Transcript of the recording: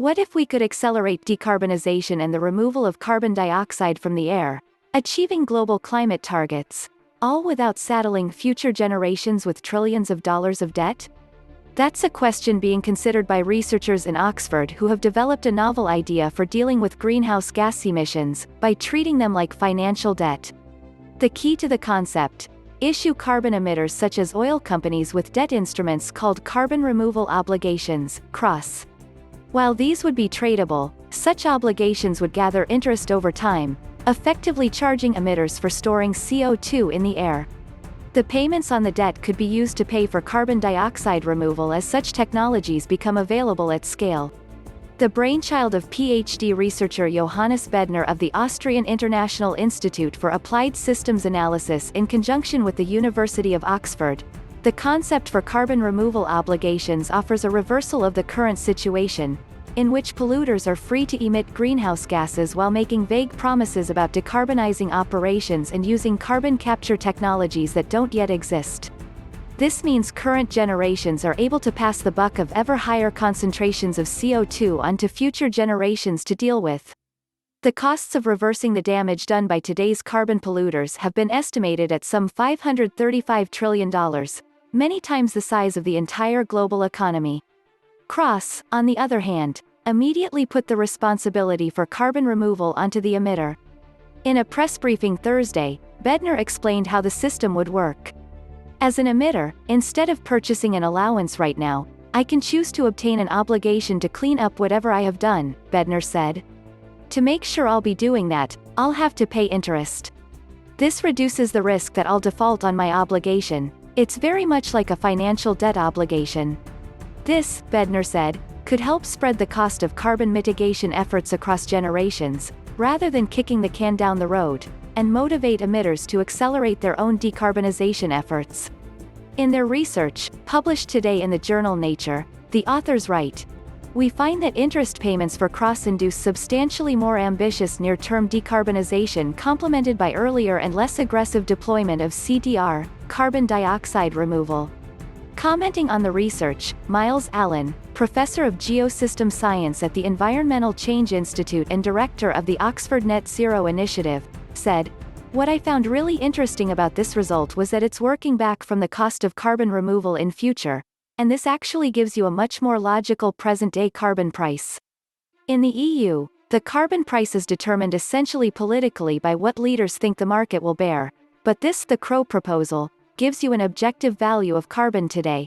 What if we could accelerate decarbonization and the removal of carbon dioxide from the air, achieving global climate targets, all without saddling future generations with trillions of dollars of debt? That's a question being considered by researchers in Oxford who have developed a novel idea for dealing with greenhouse gas emissions, by treating them like financial debt. The key to the concept: issue carbon emitters such as oil companies with debt instruments called carbon removal obligations, CROs. While these would be tradable, such obligations would gather interest over time, effectively charging emitters for storing CO2 in the air. The payments on the debt could be used to pay for carbon dioxide removal as such technologies become available at scale. The brainchild of PhD researcher Johannes Bednar of the Austrian International Institute for Applied Systems Analysis in conjunction with the University of Oxford, the concept for carbon removal obligations offers a reversal of the current situation, in which polluters are free to emit greenhouse gases while making vague promises about decarbonizing operations and using carbon capture technologies that don't yet exist. This means current generations are able to pass the buck of ever higher concentrations of CO2 onto future generations to deal with. The costs of reversing the damage done by today's carbon polluters have been estimated at some $535 trillion, many times the size of the entire global economy. CROs, on the other hand, immediately put the responsibility for carbon removal onto the emitter. In a press briefing Thursday, Bednar explained how the system would work. As an emitter, instead of purchasing an allowance right now, I can choose to obtain an obligation to clean up whatever I have done, Bednar said. To make sure I'll be doing that, I'll have to pay interest. This reduces the risk that I'll default on my obligation. It's very much like a financial debt obligation. This, Bednar said, could help spread the cost of carbon mitigation efforts across generations, rather than kicking the can down the road, and motivate emitters to accelerate their own decarbonization efforts. In their research, published today in the journal Nature, the authors write, "We find that interest payments for CROs induce substantially more ambitious near-term decarbonization complemented by earlier and less aggressive deployment of CDR, carbon dioxide removal." Commenting on the research, Myles Allen, professor of geosystem science at the Environmental Change Institute and director of the Oxford Net Zero Initiative, said, "What I found really interesting about this result was that it's working back from the cost of carbon removal in future, and this actually gives you a much more logical present-day carbon price." In the EU, the carbon price is determined essentially politically by what leaders think the market will bear, but this, the CRO proposal, gives you an objective value of carbon today.